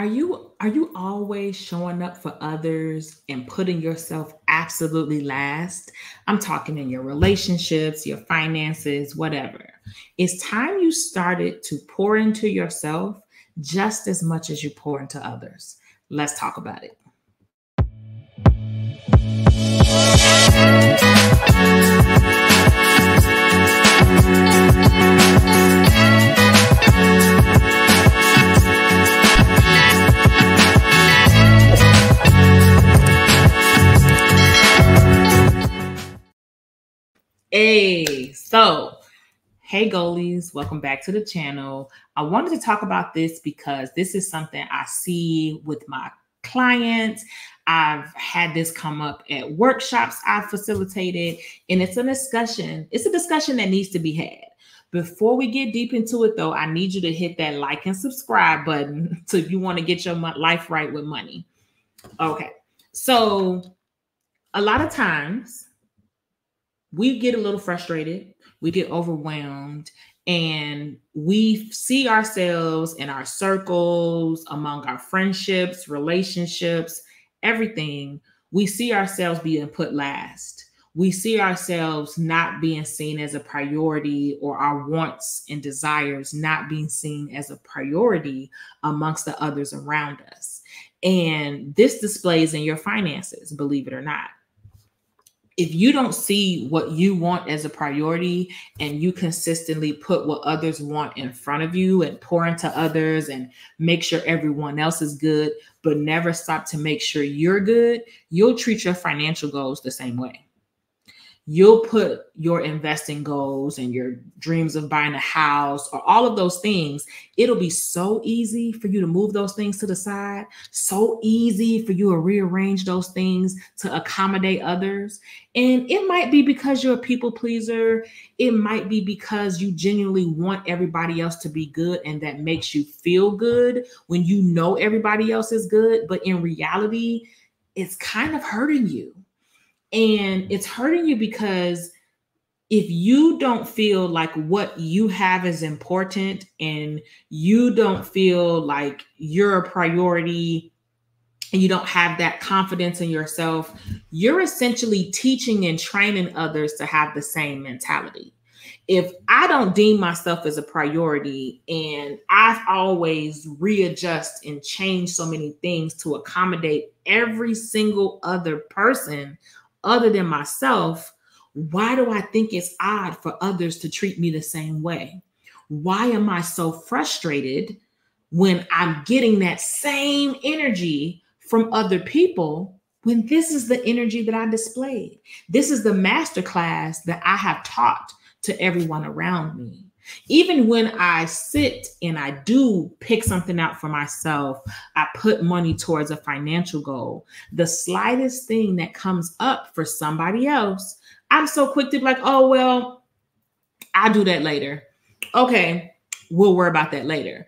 Are you always showing up for others and putting yourself absolutely last? I'm talking in your relationships, your finances, whatever. It's time you started to pour into yourself just as much as you pour into others. Let's talk about it. Hey goalies, welcome back to the channel. I wanted to talk about this because this is something I see with my clients. I've had this come up at workshops I've facilitated, and it's a discussion. It's a discussion that needs to be had. Before we get deep into it though, I need you to hit that like and subscribe button so if you want to get your life right with money. Okay, so a lot of times we get a little frustrated, we get overwhelmed, and we see ourselves in our circles, among our friendships, relationships, everything. We see ourselves being put last. We see ourselves not being seen as a priority, or our wants and desires not being seen as a priority amongst the others around us. And this displays in your finances, believe it or not. If you don't see what you want as a priority and you consistently put what others want in front of you and pour into others and make sure everyone else is good, but never stop to make sure you're good, you'll treat your financial goals the same way. You'll put your investing goals and your dreams of buying a house or all of those things. It'll be so easy for you to move those things to the side, so easy for you to rearrange those things to accommodate others. And it might be because you're a people pleaser. It might be because you genuinely want everybody else to be good, and that makes you feel good when you know everybody else is good. But in reality, it's kind of hurting you. And it's hurting you because if you don't feel like what you have is important and you don't feel like you're a priority and you don't have that confidence in yourself, you're essentially teaching and training others to have the same mentality. If I don't deem myself as a priority and I've always readjust and change so many things to accommodate every single other person other than myself, why do I think it's odd for others to treat me the same way? Why am I so frustrated when I'm getting that same energy from other people when this is the energy that I displayed? This is the masterclass that I have taught to everyone around me. Even when I sit and I do pick something out for myself, I put money towards a financial goal, the slightest thing that comes up for somebody else, I'm so quick to be like, oh, well, I'll do that later. Okay, we'll worry about that later.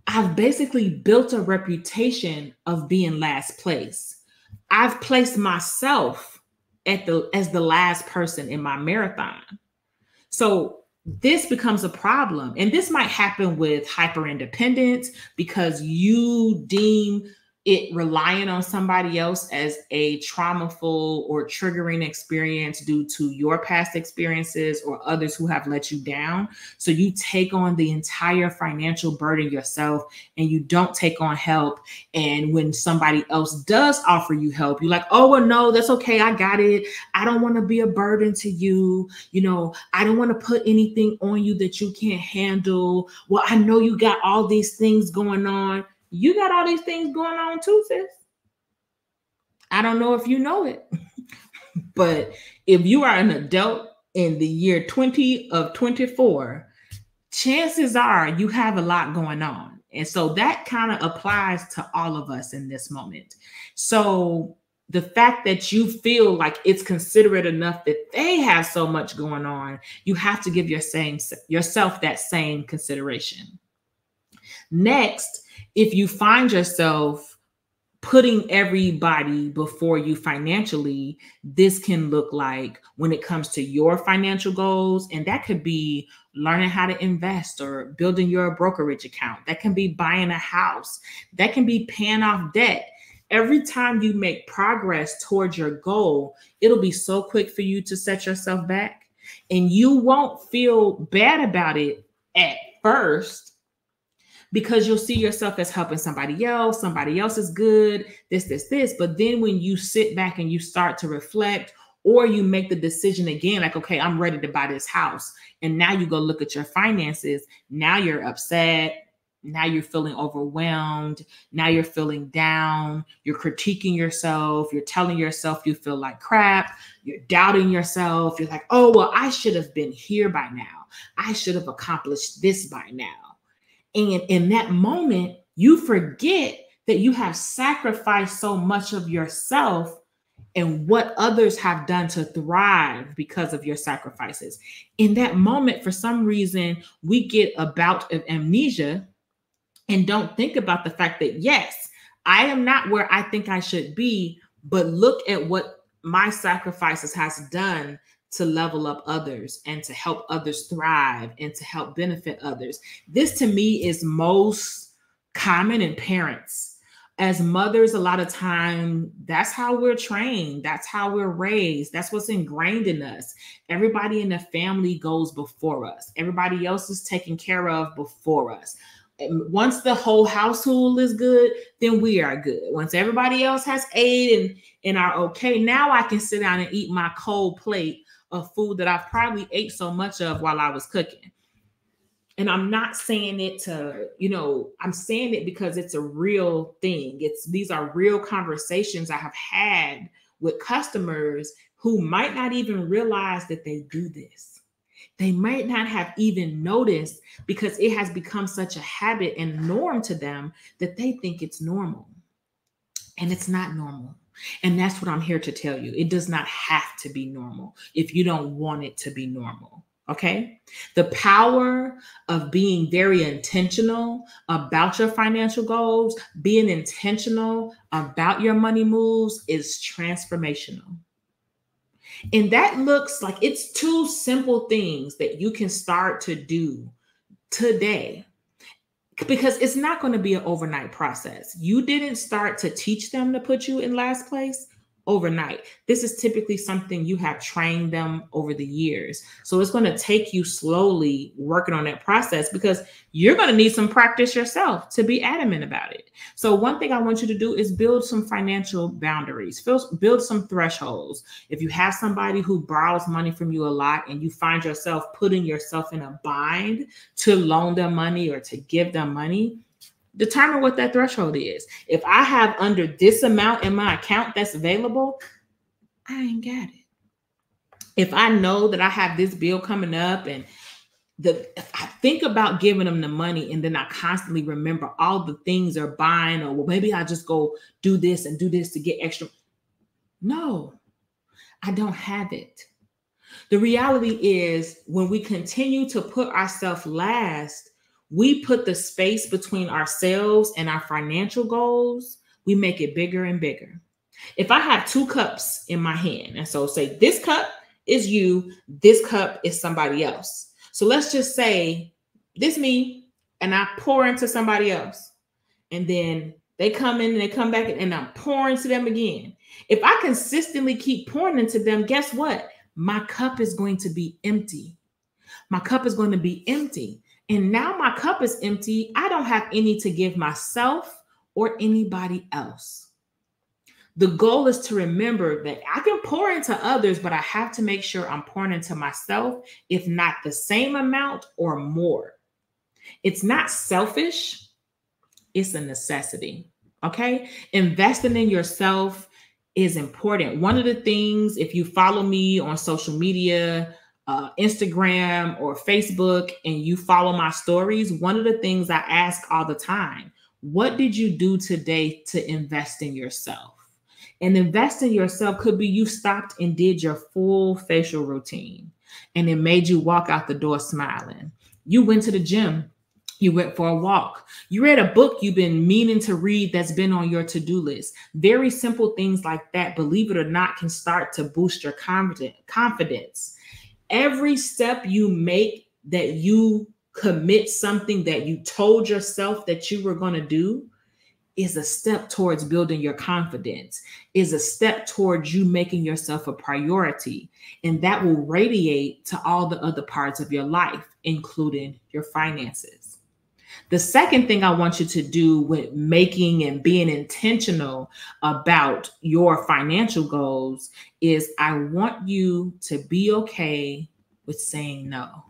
I've basically built a reputation of being last place. I've placed myself as the last person in my marathon. So this becomes a problem. And this might happen with hyperindependence because you deem it relying on somebody else as a traumaful or triggering experience due to your past experiences or others who have let you down. So you take on the entire financial burden yourself and you don't take on help. And when somebody else does offer you help, you're like, oh, well, no, that's okay. I got it. I don't want to be a burden to you. You know, I don't want to put anything on you that you can't handle. Well, I know you got all these things going on. You got all these things going on too, sis. I don't know if you know it, but if you are an adult in the year 20 of 24, chances are you have a lot going on. And so that kind of applies to all of us in this moment. So the fact that you feel like it's considerate enough that they have so much going on, you have to give yourself that same consideration. Next, if you find yourself putting everybody before you financially, this can look like when it comes to your financial goals, and that could be learning how to invest or building your brokerage account. That can be buying a house. That can be paying off debt. Every time you make progress towards your goal, it'll be so quick for you to set yourself back, and you won't feel bad about it at first, because you'll see yourself as helping somebody else. Somebody else is good, this. But then when you sit back and you start to reflect, or you make the decision again, like, okay, I'm ready to buy this house. And now you go look at your finances. Now you're upset. Now you're feeling overwhelmed. Now you're feeling down. You're critiquing yourself. You're telling yourself you feel like crap. You're doubting yourself. You're like, oh, well, I should have been here by now. I should have accomplished this by now. And in that moment, you forget that you have sacrificed so much of yourself and what others have done to thrive because of your sacrifices. In that moment, for some reason, we get a bout of amnesia and don't think about the fact that, yes, I am not where I think I should be, but look at what my sacrifices has done to level up others and to help others thrive and to help benefit others. This to me is most common in parents. As mothers, a lot of time, that's how we're trained. That's how we're raised. That's what's ingrained in us. Everybody in the family goes before us. Everybody else is taken care of before us. Once the whole household is good, then we are good. Once everybody else has ate and are okay, now I can sit down and eat my cold plate of food that I've probably ate so much of while I was cooking. And I'm not saying it to, I'm saying it because it's a real thing. These are real conversations I have had with customers who might not even realize that they do this. They might not have even noticed because it has become such a habit and norm to them that they think it's normal. And it's not normal. And that's what I'm here to tell you. It does not have to be normal if you don't want it to be normal. Okay. The power of being very intentional about your financial goals, being intentional about your money moves is transformational. And that looks like it's two simple things that you can start to do today, because it's not going to be an overnight process. You didn't start to teach them to put you in last place overnight. This is typically something you have trained them over the years. So it's going to take you slowly working on that process, because you're going to need some practice yourself to be adamant about it. So one thing I want you to do is build some financial boundaries, build some thresholds. If you have somebody who borrows money from you a lot and you find yourself putting yourself in a bind to loan them money or to give them money, determine what that threshold is. If I have under this amount in my account that's available, I ain't got it. If I know that I have this bill coming up and if I think about giving them the money and then I constantly remember all the things they're buying, or well, maybe I'll just go do this and do this to get extra. No, I don't have it. The reality is, when we continue to put ourselves last, we put the space between ourselves and our financial goals, we make it bigger and bigger. If I have 2 cups in my hand, and so say this cup is you, this cup is somebody else. So let's just say this me, and I pour into somebody else. And then they come in and they come back and I'm pouring to them again. If I consistently keep pouring into them, guess what? My cup is going to be empty. My cup is going to be empty. And now my cup is empty. I don't have any to give myself or anybody else. The goal is to remember that I can pour into others, but I have to make sure I'm pouring into myself, if not the same amount or more. It's not selfish. It's a necessity. Okay? Investing in yourself is important. One of the things, if you follow me on social media, Instagram or Facebook, and you follow my stories, one of the things I ask all the time, what did you do today to invest in yourself? And invest in yourself could be you stopped and did your full facial routine and it made you walk out the door smiling. You went to the gym. You went for a walk. You read a book you've been meaning to read that's been on your to-do list. Very simple things like that, believe it or not, can start to boost your confidence. Every step you make that you commit something that you told yourself that you were going to do is a step towards building your confidence, is a step towards you making yourself a priority. And that will radiate to all the other parts of your life, including your finances. The second thing I want you to do with making and being intentional about your financial goals is I want you to be okay with saying no.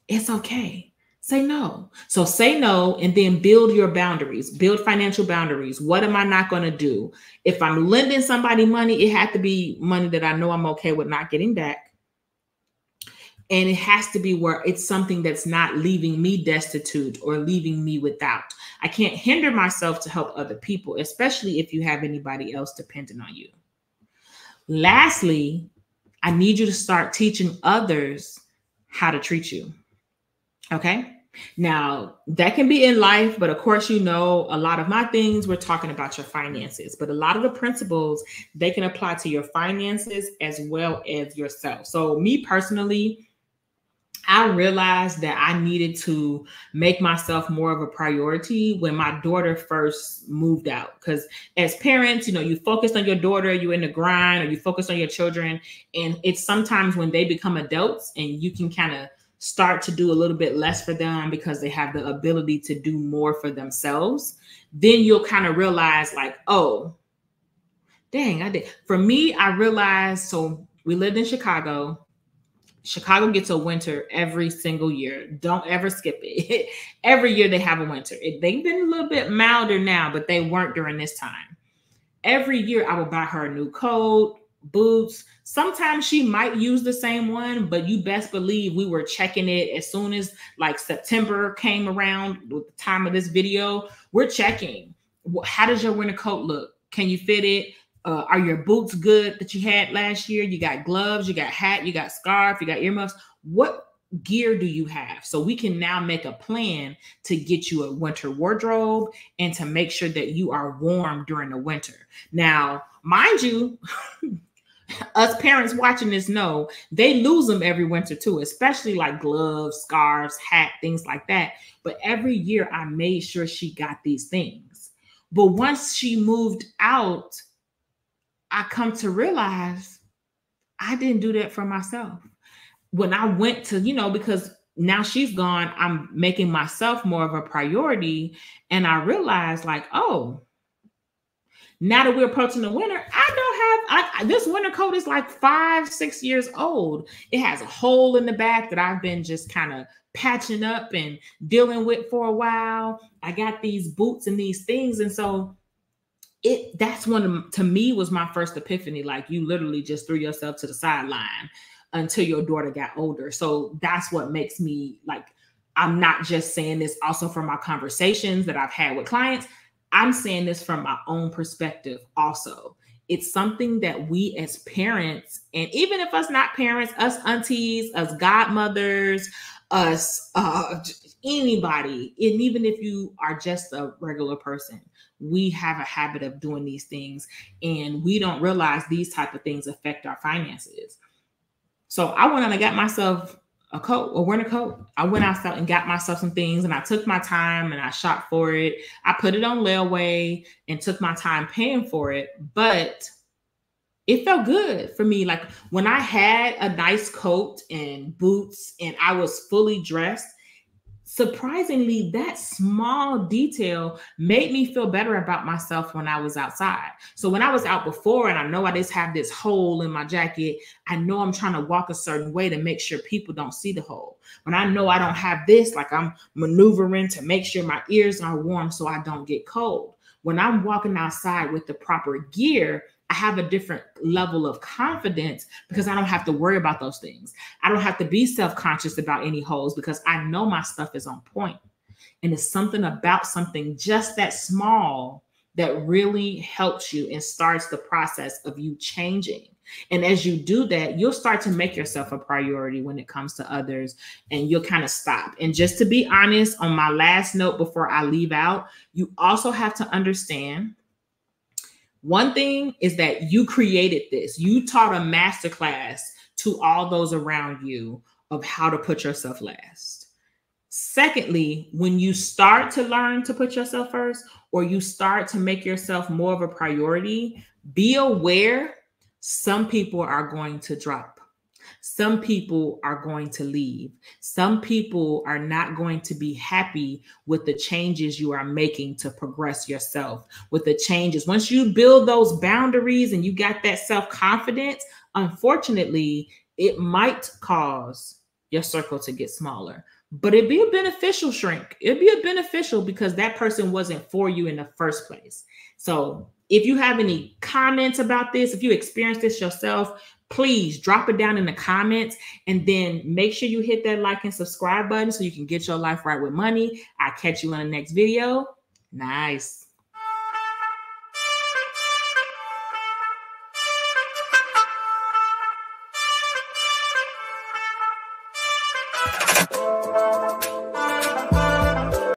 It's okay. Say no. So say no and then build your boundaries, build financial boundaries. What am I not going to do? If I'm lending somebody money, it had to be money that I know I'm okay with not getting back. And it has to be where it's something that's not leaving me destitute or leaving me without. I can't hinder myself to help other people, especially if you have anybody else dependent on you. Lastly, I need you to start teaching others how to treat you. Okay. Now that can be in life, but of course, a lot of my things, we're talking about your finances, but a lot of the principles, they can apply to your finances as well as yourself. So me personally, I realized that I needed to make myself more of a priority when my daughter first moved out. Because as parents, you focus on your daughter, you're in the grind, or you focus on your children. And it's sometimes when they become adults and you can kind of start to do a little bit less for them because they have the ability to do more for themselves, then you'll kind of realize like, oh, dang, I did. For me, I realized, so we lived in Chicago. Chicago gets a winter every single year. Don't ever skip it. Every year they have a winter. They've been a little bit milder now, but they weren't during this time. Every year I would buy her a new coat, boots. Sometimes she might use the same one, but you best believe we were checking it as soon as like September came around with the time of this video. We're checking. How does your winter coat look? Can you fit it? Are your boots good that you had last year? You got gloves, you got hat, you got scarf, you got earmuffs. What gear do you have? So we can now make a plan to get you a winter wardrobe and to make sure that you are warm during the winter. Now, mind you, us parents watching this know they lose them every winter too, especially like gloves, scarves, hat, things like that. But every year I made sure she got these things. But once she moved out, I come to realize I didn't do that for myself. When I went to, because now she's gone, I'm making myself more of a priority. And I realized like, oh, now that we're approaching the winter, this winter coat is like 5-6 years old. It has a hole in the back that I've been just kind of patching up and dealing with for a while. I got these boots and these things. And so that's to me was my first epiphany. Like you literally just threw yourself to the sideline until your daughter got older. So that's what makes me like, I'm not just saying this also from my conversations that I've had with clients. I'm saying this from my own perspective also. It's something that we as parents, and even if us not parents, us aunties, us godmothers, us, anybody, and even if you are just a regular person, we have a habit of doing these things and we don't realize these type of things affect our finances. So I went and I got myself a winter coat. I went outside and got myself some things and I took my time and I shopped for it. I put it on layaway and took my time paying for it, but it felt good for me. Like when I had a nice coat and boots and I was fully dressed, surprisingly, that small detail made me feel better about myself when I was outside. So when I was out before and I know I just have this hole in my jacket, I know I'm trying to walk a certain way to make sure people don't see the hole. When I know I don't have this, like I'm maneuvering to make sure my ears are warm so I don't get cold. When I'm walking outside with the proper gear, I have a different level of confidence because I don't have to worry about those things. I don't have to be self-conscious about any holes because I know my stuff is on point. And it's something about something just that small that really helps you and starts the process of you changing. And as you do that, you'll start to make yourself a priority when it comes to others and you'll kind of stop. And just to be honest, on my last note before I leave out, you also have to understand one thing is that you created this. You taught a masterclass to all those around you of how to put yourself last. Secondly, when you start to learn to put yourself first, or you start to make yourself more of a priority, be aware some people are going to drop. Some people are going to leave. Some people are not going to be happy with the changes you are making to progress yourself, with the changes. Once you build those boundaries and you got that self-confidence, unfortunately, it might cause your circle to get smaller. But it'd be a beneficial shrink. It'd be a beneficial because that person wasn't for you in the first place. So if you have any comments about this, if you experienced this yourself, please drop it down in the comments, and then make sure you hit that like and subscribe button so you can get your life right with money. I'll catch you in the next video. Nice.